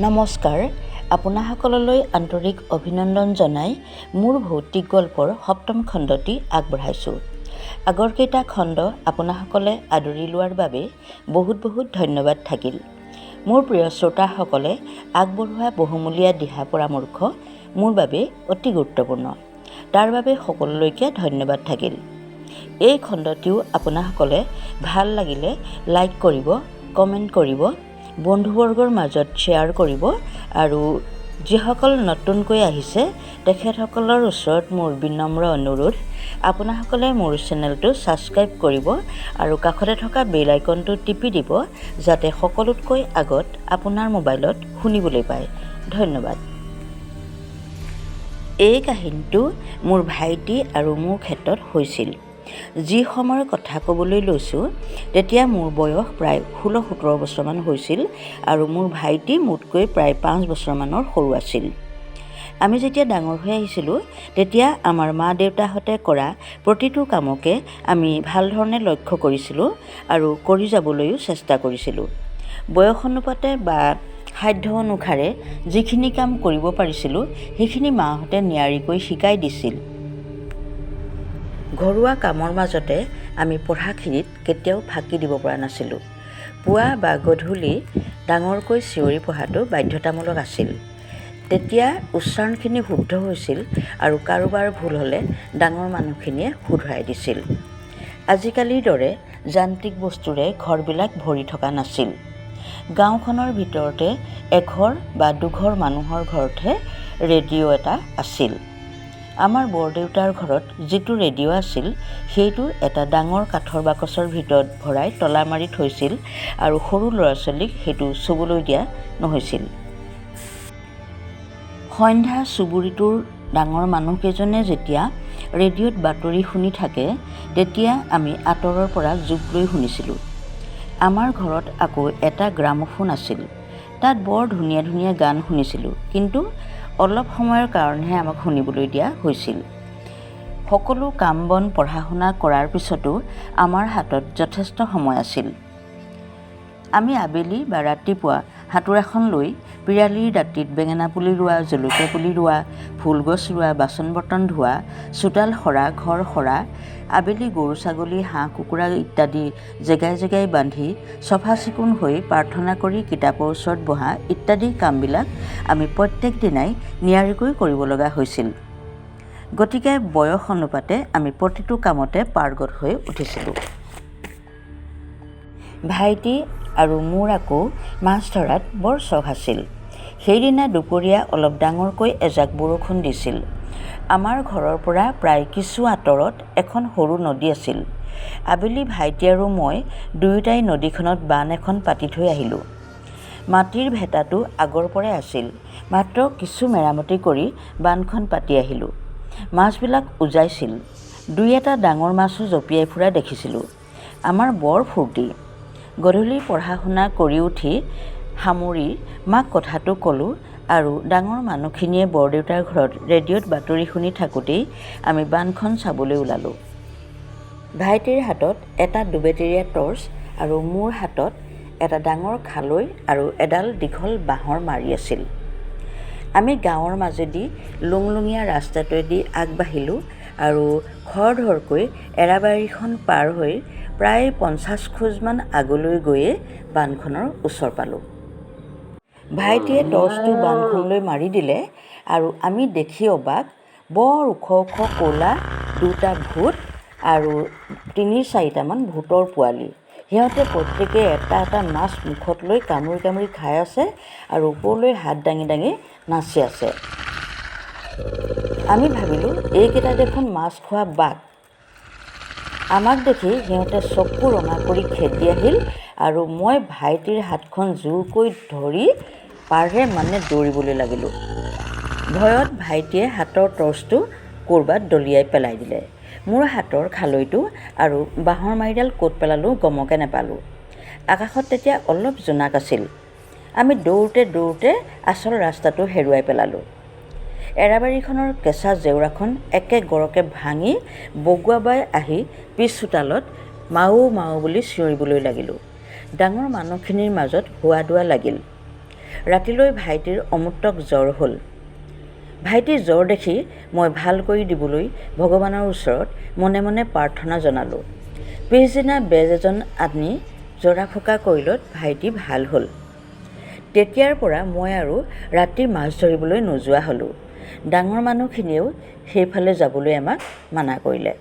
নমস্কাৰ, আপোনাসকললৈ আন্তৰিক অভিনন্দন জনাই মোৰ ভৌতিক গল্পৰ ৭ম খণ্ডটি আগবঢ়াইছোঁ। আগৰকেইটা খণ্ড আপোনাসকলে আদৰি লোৱাৰ বাবে বহুত বহুত ধন্যবাদ থাকিল। মোৰ প্ৰিয় শ্ৰোতাসকলে আগবঢ়োৱা বহুমূলীয়া দিহা পৰামৰ্শ মোৰ বাবে অতি গুৰুত্বপূৰ্ণ। তাৰ বাবে সকলোলৈকে ধন্যবাদ থাকিল। এই খণ্ডটিও আপোনাসকলে ভাল লাগিলে লাইক কৰিব, কমেণ্ট কৰিব, বন্ধুবৰ্গৰ মাজত শ্বেয়াৰ কৰিব আৰু যিসকল নতুনকৈ আহিছে তেখেতসকলৰ ওচৰত মোৰ বিনম্ৰ অনুৰোধ, আপোনাসকলে মোৰ চেনেলটো ছাবস্ক্ৰাইব কৰিব আৰু কাষতে থকা বেল আইকনটো টিপি দিব যাতে সকলোতকৈ আগত আপোনাৰ মোবাইলত শুনিবলৈ পায়। ধন্যবাদ। এই কাহিনীটো মোৰ ভাইটি আৰু মোৰ ক্ষেত্ৰত হৈছিল। যি সময়ৰ কথা ক'বলৈ লৈছোঁ তেতিয়া মোৰ বয়স প্ৰায় 16-17 বছৰমান হৈছিল আৰু মোৰ ভাইটি মোতকৈ প্ৰায় 5 বছৰমানৰ সৰু আছিল। আমি যেতিয়া ডাঙৰ হৈ আহিছিলোঁ তেতিয়া আমাৰ মা দেউতাহঁতে কৰা প্ৰতিটো কামকে আমি ভাল ধৰণে লক্ষ্য কৰিছিলোঁ আৰু কৰি যাবলৈও চেষ্টা কৰিছিলোঁ। বয়স অনুপাতে বা সাধ্য অনুসাৰে যিখিনি কাম কৰিব পাৰিছিলোঁ সেইখিনি মাহঁতে নিয়াৰিকৈ শিকাই দিছিল। ঘৰুৱা কামৰ মাজতে আমি পঢ়াখিনিত কেতিয়াও ফাঁকি দিব পৰা নাছিলোঁ। পুৱা বা গধূলি ডাঙৰকৈ চিঞৰি পঢ়াটো বাধ্যতামূলক আছিল। তেতিয়া উচ্চাৰণখিনি শুদ্ধ হৈছিল আৰু কাৰোবাৰ ভুল হ'লে ডাঙৰ মানুহখিনিয়ে শুধৰাই দিছিল। আজিকালিৰ দৰে যান্ত্ৰিক বস্তুৰে ঘৰবিলাক ভৰি থকা নাছিল। গাঁওখনৰ ভিতৰতে এঘৰ বা দুঘৰ মানুহৰ ঘৰতহে ৰেডিঅ' এটা আছিল। আমাৰ বৰদেউতাৰ ঘৰত যিটো ৰেডিঅ' আছিল সেইটো এটা ডাঙৰ কাঠৰ বাকচৰ ভিতৰত ভৰাই তলা মাৰি থৈছিল আৰু সৰু ল'ৰা ছোৱালীক সেইটো চুবলৈ দিয়া নহৈছিল। সন্ধ্যা চুবুৰীটোৰ ডাঙৰ মানুহকেইজনে যেতিয়া ৰেডিঅ'ত বাতৰি শুনি থাকে তেতিয়া আমি আঁতৰৰ পৰা জোক লৈ শুনিছিলোঁ। আমাৰ ঘৰত আকৌ এটা গ্ৰামোফোন আছিল। তাত বৰ ধুনীয়া ধুনীয়া গান শুনিছিলোঁ, কিন্তু অলপ সময়ৰ কাৰণেহে আমাক শুনিবলৈ দিয়া হৈছিল। সকলো কাম বন পঢ়া শুনা কৰাৰ পিছতো আমাৰ হাতত যথেষ্ট সময় আছিল। আমি আবেলি বা ৰাতিপুৱা হাতোৰাখন লৈ পিৰালিৰ দাঁতিত বেঙেনা পুলি ৰোৱা, জলকীয়া পুলি ৰোৱা, ফুলগছ ৰোৱা, বাচন বৰ্তন ধোৱা, চোতাল সৰা, ঘৰ সৰা, আবেলি গৰু ছাগলী হাঁহ কুকুৰা ইত্যাদি জেগাই জেগাই বান্ধি চফা চিকুণ হৈ প্ৰাৰ্থনা কৰি কিতাপৰ ওচৰত বহা ইত্যাদি কামবিলাক আমি প্ৰত্যেক দিনাই নিয়াৰিকৈ কৰিব লগা হৈছিল। গতিকে বয়স অনুপাতে আমি প্ৰতিটো কামতে পাৰ্গত হৈ উঠিছিলোঁ। ভাইটি আৰু মোৰ আকৌ মাছ ধৰাত বৰ চখ আছিল। সেইদিনা দুপৰীয়া অলপ ডাঙৰকৈ এজাক বৰষুণ দিছিল। আমাৰ ঘৰৰ পৰা প্ৰায় কিছু আঁতৰত এখন সৰু নদী আছিল। আবেলি ভাইটি আৰু মই দুয়োটাই নদীখনত বান এখন পাতি থৈ আহিলোঁ। মাটিৰ ভেটাটো আগৰ পৰাই আছিল, মাত্ৰ কিছু মেৰামতি কৰি বানখন পাতি আহিলোঁ। মাছবিলাক উজাইছিল। দুই এটা ডাঙৰ মাছো জঁপিয়াই ফুৰা দেখিছিলোঁ। আমাৰ বৰ ফূৰ্তি। গধূলি পঢ়া শুনা কৰি উঠি সামৰি মাক কথাটো ক'লোঁ আৰু ডাঙৰ মানুহখিনিয়ে বৰদেউতাৰ ঘৰত ৰেডিঅ'ত বাতৰি শুনি থাকোঁতেই আমি বানখন চাবলৈ ওলালোঁ। ভাইটিৰ হাতত এটা দুবেটেৰীয়া টৰ্চ আৰু মোৰ হাতত এটা ডাঙৰ খালৈ আৰু এডাল দীঘল বাঁহৰ মাৰি আছিল। আমি গাঁৱৰ মাজেদি লুংলুঙীয়া ৰাস্তাটোৱেদি আগবাঢ়িলোঁ আৰু খৰধৰকৈ এৰাবাৰীখন পাৰ হৈ প্ৰায় 50 খোজমান আগলৈ গৈয়ে বানখনৰ ওচৰ পালোঁ। ভাইটিয়ে টৰ্চটো বানখনলৈ মাৰি দিলে আৰু আমি দেখি অবাক, বৰ ওখ ওখ ক'লা দুটা ভূত আৰু 3-4টামান ভূতৰ পোৱালি। সিহঁতে প্ৰত্যেকে এটা এটা মাছ মুখত লৈ কামুৰি কামুৰি খাই আছে আৰু ওপৰলৈ হাত দাঙি দাঙি নাচি আছে। আমি ভাবিলোঁ এইকেইটা দেখোন মাছ খোৱা বাঘ। আমাক দেখি সিহঁতে চকু ৰঙা কৰি খেদি আহিল আৰু মই ভাইটিৰ হাতখন জোৰকৈ ধৰি পাৰে মানে দৌৰিবলৈ লাগিলোঁ। ভয়ত ভাইটিয়ে হাতৰ টৰ্চটো ক'ৰবাত দলিয়াই পেলাই দিলে। মোৰ হাতৰ খালৈটো আৰু বাঁহৰ মাৰিডাল ক'ত পেলালোঁ গমকে নাপালোঁ। আকাশত তেতিয়া অলপ জোনাক আছিল। আমি দৌৰোঁতে দৌৰোঁতে আচল ৰাস্তাটো হেৰুৱাই পেলালোঁ। এৰাবাৰীখনৰ কেঁচা জেওৰাখন একে গৰকে ভাঙি বগুৱাবাই আহি পিছ চোতালত মাও মাও বুলি চিঞৰিবলৈ লাগিলোঁ। ডাঙৰ মানুহখিনিৰ মাজত হোৱা দোৱা লাগিল। ৰাতিলৈ ভাইটিৰ অমূৰ্তক জ্বৰ হ'ল। ভাইটিৰ জ্বৰ দেখি মই ভাল কৰি দিবলৈ ভগৱানৰ ওচৰত মনে মনে প্ৰাৰ্থনা জনালোঁ। পিছদিনা বেজ এজন আনি জৰা ফুকা কৰিলত ভাইটি ভাল হ'ল। তেতিয়াৰ পৰা মই আৰু ৰাতি মাছ ধৰিবলৈ নোযোৱা হ'লোঁ। ডাঙৰ মানুহখিনিয়েও সেইফালে যাবলৈ আমাক মানা কৰিলে।